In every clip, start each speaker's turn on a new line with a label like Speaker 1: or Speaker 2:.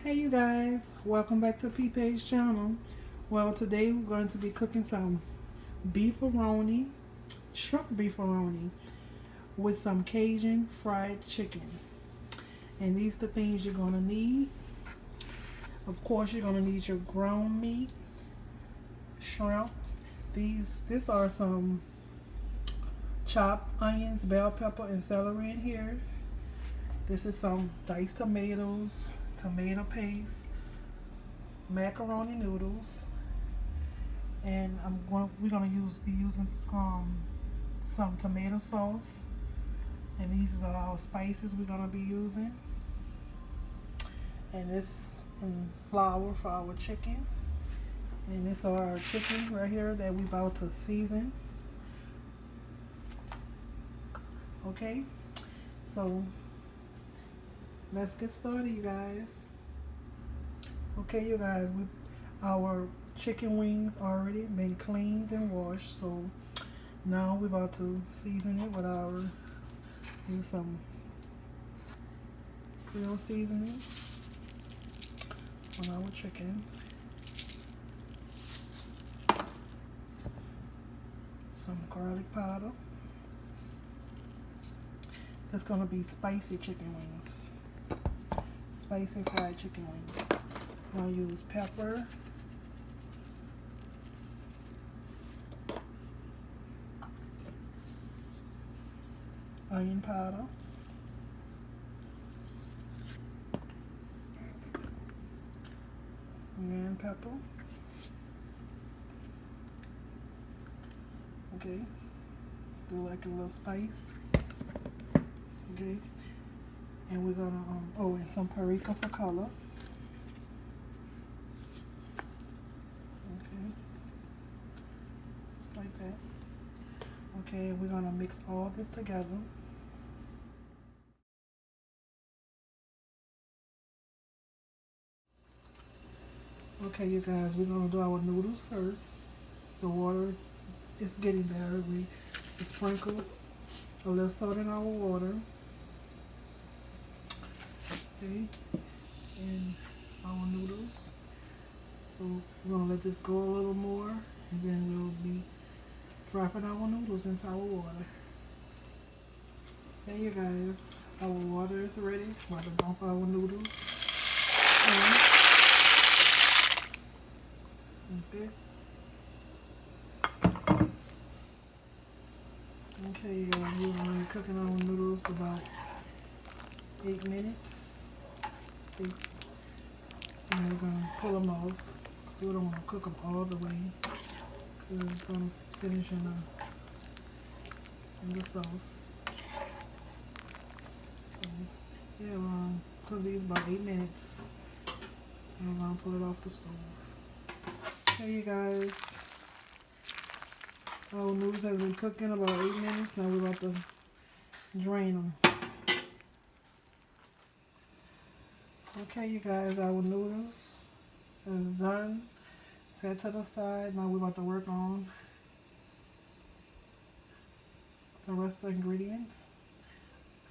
Speaker 1: Hey you guys, welcome back to P.Paige channel. Well, today we're going to be cooking some beefaroni, shrimp beefaroni with some Cajun fried chicken. And these are the things you're going to need. Of course, you're going to need your ground meat, shrimp. These are some chopped onions, bell pepper, and celery in here. This is some diced tomatoes, tomato paste, macaroni noodles, and we're gonna be using some tomato sauce, and these are our spices we're gonna be using, and this and flour for our chicken, and this are our chicken right here that we're about to season. Okay, so let's get started, you guys. Okay, you guys, our chicken wings already been cleaned and washed, so now we're about to season it with use some Creole seasoning on our chicken. Some garlic powder. That's gonna be spicy chicken wings. Spicy fried chicken wings. I'm gonna use pepper, onion powder, cayenne pepper. Okay, do like a little spice. Okay, and we're gonna and some paprika for color. Okay, just like that. Okay, we're gonna mix all this together. Okay, you guys, we're gonna do our noodles first. The water is getting there. We sprinkle a little salt in our water. Okay, and our noodles. So we're gonna let this go a little more, and then we'll be dropping our noodles into our water. Okay, you guys, our water is ready. We're about to dump our noodles in. Okay. Okay, you guys, we're gonna be cooking our noodles about 8 minutes. Okay. And we're gonna pull them off, so we don't want to cook them all the way, because it's gonna finish in the sauce. So, yeah, we're gonna cook these about 8 minutes, and we're gonna pull it off the stove. Okay, you guys, our noodles have been cooking about 8 minutes. Now we're about to drain them. Okay, you guys, our noodles is done. Set to the side. Now we're about to work on the rest of the ingredients.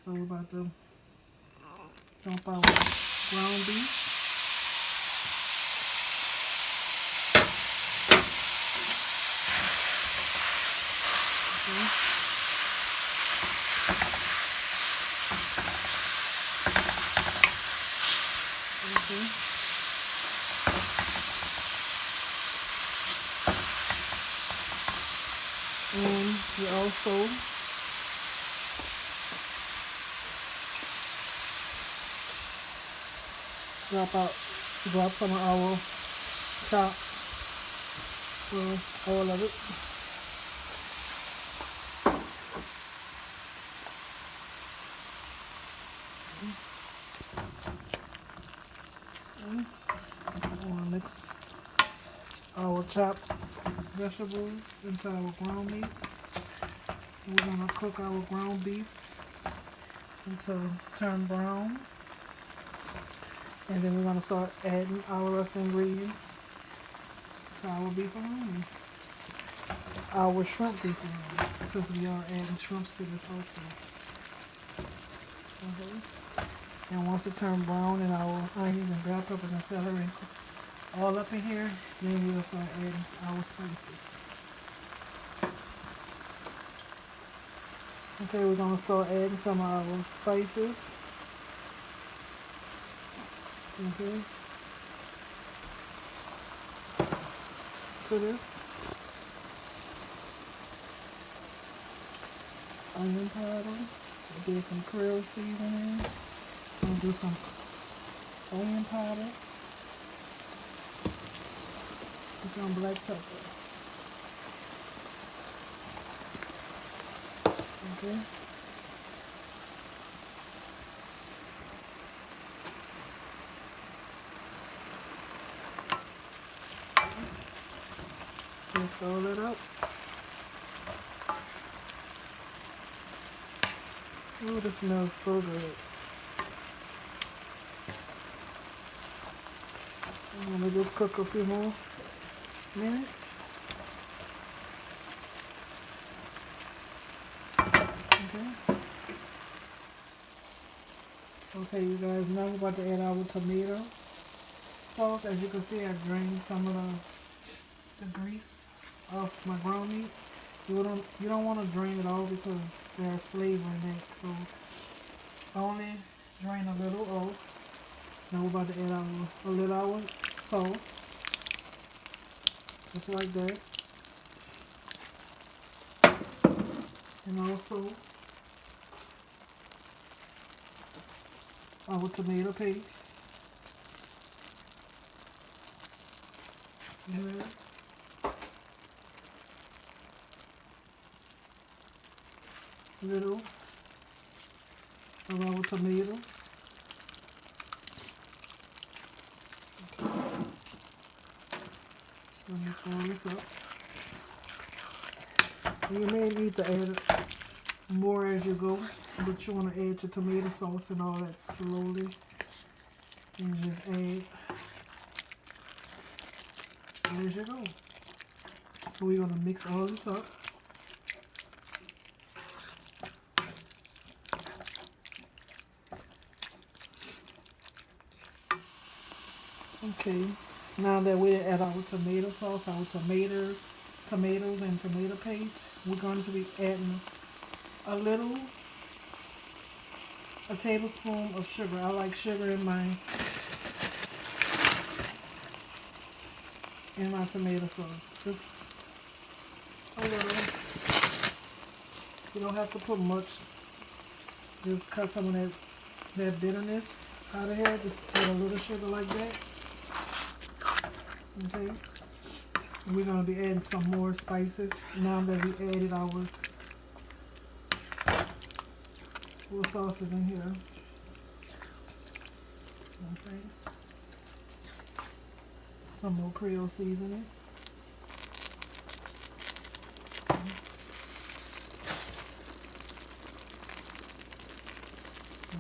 Speaker 1: So we're about to dump our ground beef. Okay. Okay. And we also drop some of our chop for all of it. And we're gonna mix our chopped vegetables into our ground meat. We're gonna cook our ground beef until turn brown, and then we're gonna start adding our rest of the ingredients to our beefaroni, our shrimp beefaroni, because we are adding shrimps to this also. Okay. And once it turns brown and our onions and bell peppers and celery all up in here, then we'll start adding our spices. Okay, we're gonna start adding some of our spices. Okay. To this onion powder. I did some Creole seasoning. I'm gonna do some onion powder. And some black pepper. Okay. Mix all it up. Oh, this smells so good. I'm gonna just cook a few more minutes. Okay. Okay, you guys, now we're about to add our tomato sauce. As you can see, I drained some of the grease off my ground meat. You don't want to drain it all because there's flavor in it. So only drain a little off. Now we're about to add a little our sauce, just like that, and also our tomato paste. And little of our tomatoes. Let me throw this up. You may need to add more as you go, but you want to add your tomato sauce and all that slowly, and just add as you go. So we're going to mix all this up. Okay, now that we add our tomato sauce, our tomatoes and tomato paste, we're going to be adding a tablespoon of sugar. I like sugar in my tomato sauce. Just a little. You don't have to put much. Just cut some of that bitterness out of here. Just add a little sugar like that. Okay. And we're going to be adding some more spices now that we added our sauces in here. Okay. Some more Creole seasoning.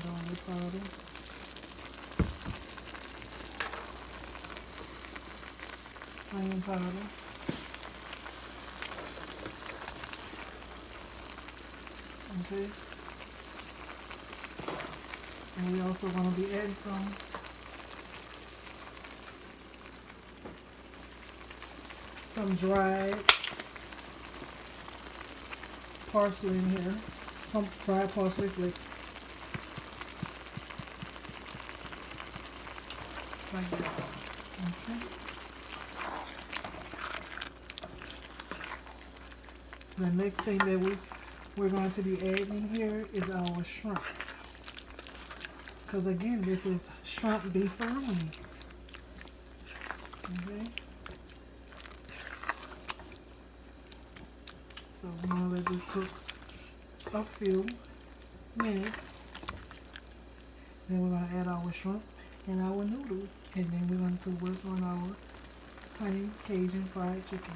Speaker 1: Garlic powder. Onion powder. Okay. And we also going to be adding some dried parsley in here. Some dried parsley flakes. Like that. Okay. The next thing that we're going to be adding here is our shrimp. Because again, this is shrimp beef roni. Okay. So we're going to let this cook a few minutes. Then we're going to add our shrimp and our noodles. And then we're going to work on our honey Cajun fried chicken.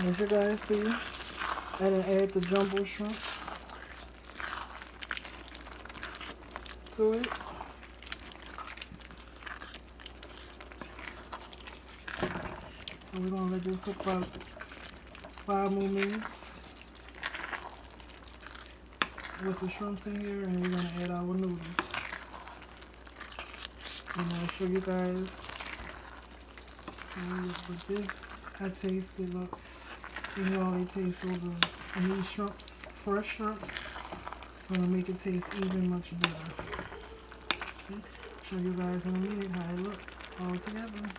Speaker 1: As you guys see, I done add the jumbo shrimp. through it. So we're gonna let this cook for 5 more minutes with the shrimps in here, and we're gonna add our noodles. And I'll show you guys with this. I taste it. Look, you know they taste so good. And these shrimps, fresh shrimps, gonna make it taste even much better. Okay. Show you guys in a minute how it look all together.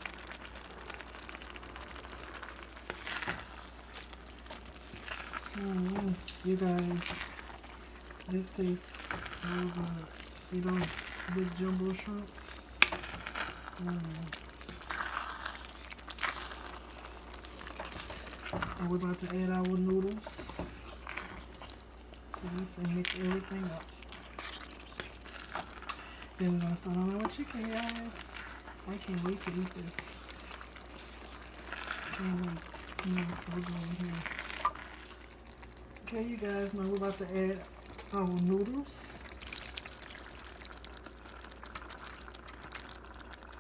Speaker 1: You guys, this tastes so good. See those big jumbo shrimps? And we're about to add our noodles to this and mix everything up. Then we're gonna start on our chicken, guys. I can't wait to eat this. Can't wait. It smells so good in here. Okay, you guys, now we're about to add our noodles.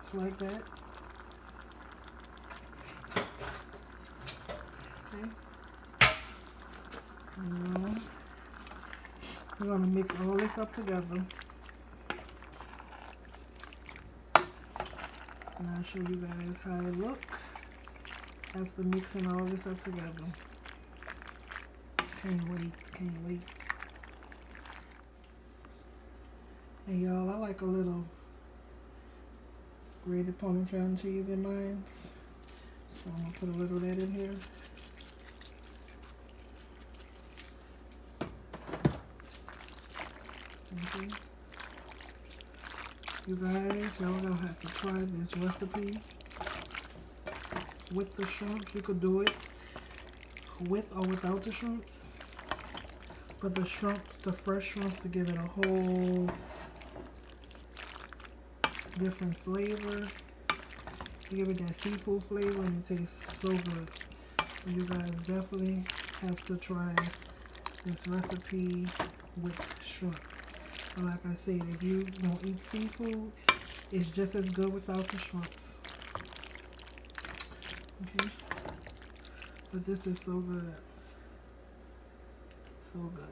Speaker 1: Just like that. Okay. Now, we're going to mix all this up together. And I'll show you guys how it looks after mixing all this up together. Can't wait, can't wait. And y'all, I like a little grated Parmesan cheese in mine. So I'm gonna put a little of that in here. Okay. You guys, y'all gonna have to try this recipe with the shrimps. You could do it with or without the shrimps. But the shrimps, the fresh shrimps, to give it a whole different flavor. To give it that seafood flavor, and it tastes so good. So you guys definitely have to try this recipe with shrimp. And like I said, if you don't eat seafood, it's just as good without the shrimps. Okay? But this is so good. So good.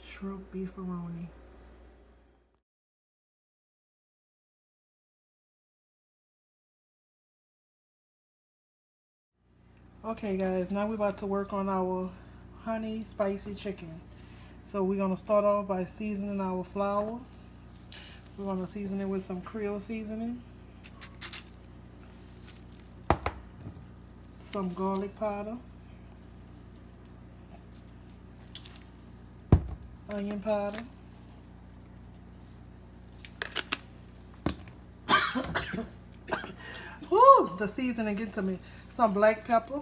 Speaker 1: Shrimp beefaroni. Okay guys, now we're about to work on our honey spicy chicken. So we're going to start off by seasoning our flour. We're going to season it with some Creole seasoning, some garlic powder, onion powder, whoo, the seasoning get to me, some black pepper,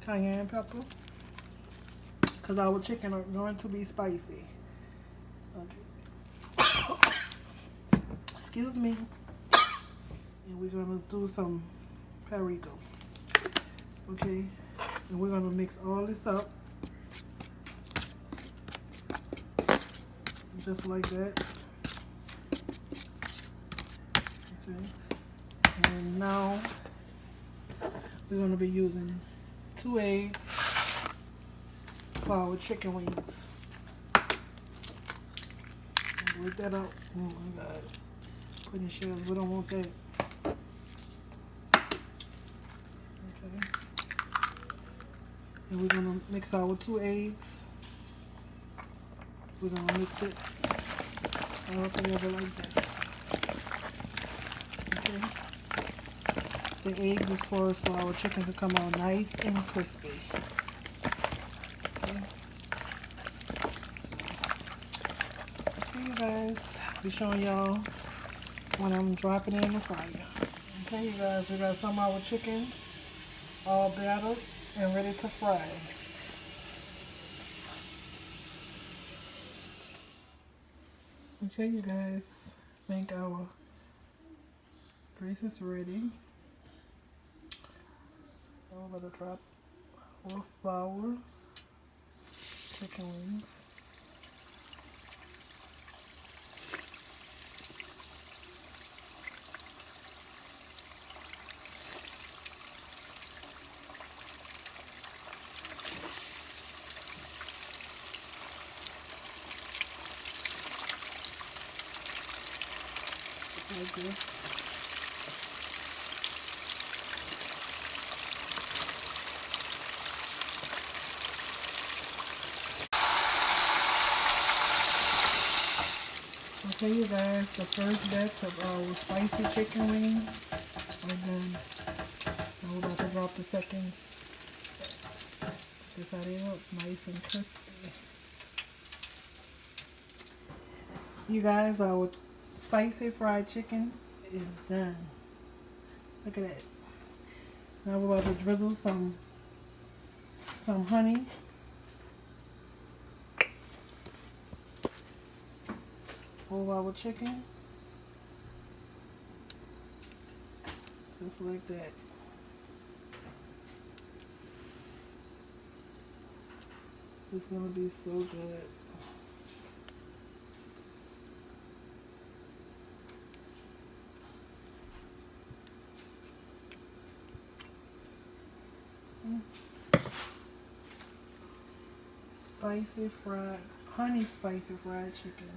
Speaker 1: cayenne pepper, because our chicken are going to be spicy. Okay. Excuse me. And we're going to do some Perico. Okay. And we're going to mix all this up. Just like that. Okay. And now we're going to be using 2 eggs for our chicken wings. Break that out. Oh my God. Putting shells. We don't want that. Okay. And we're going to mix our 2 eggs. We're going to mix it all together like this. Okay. The eggs is for our chicken to come out nice and crispy. Okay. Okay, you guys. Be showing y'all when I'm dropping it in the fryer. Okay, you guys, we got some of our chicken all battered and ready to fry. Okay, you guys, I think our grease is ready. We're going to drop our flour. chicken wings. Like this. Okay, you guys, the first batch of our spicy chicken wings are done. Now we're about to drop the second. This how they look, nice and crispy. You guys, our spicy fried chicken is done. Look at that. Now we're about to drizzle some honey. Over our chicken. Just like that. It's gonna be so good. Spicy fried, honey spicy fried chicken.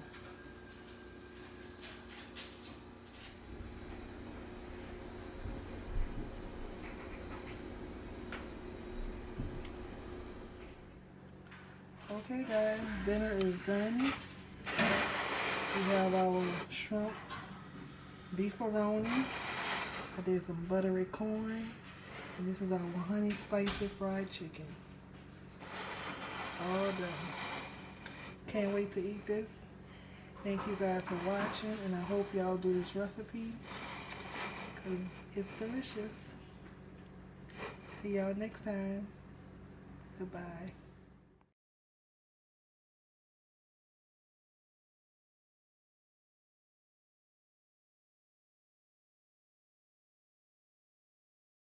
Speaker 1: Okay guys, dinner is done. We have our shrimp beefaroni. I did some buttery corn. And this is our honey spicy fried chicken. All done. Can't wait to eat this. Thank you guys for watching, and I hope y'all do this recipe because it's delicious. See y'all next time. Goodbye.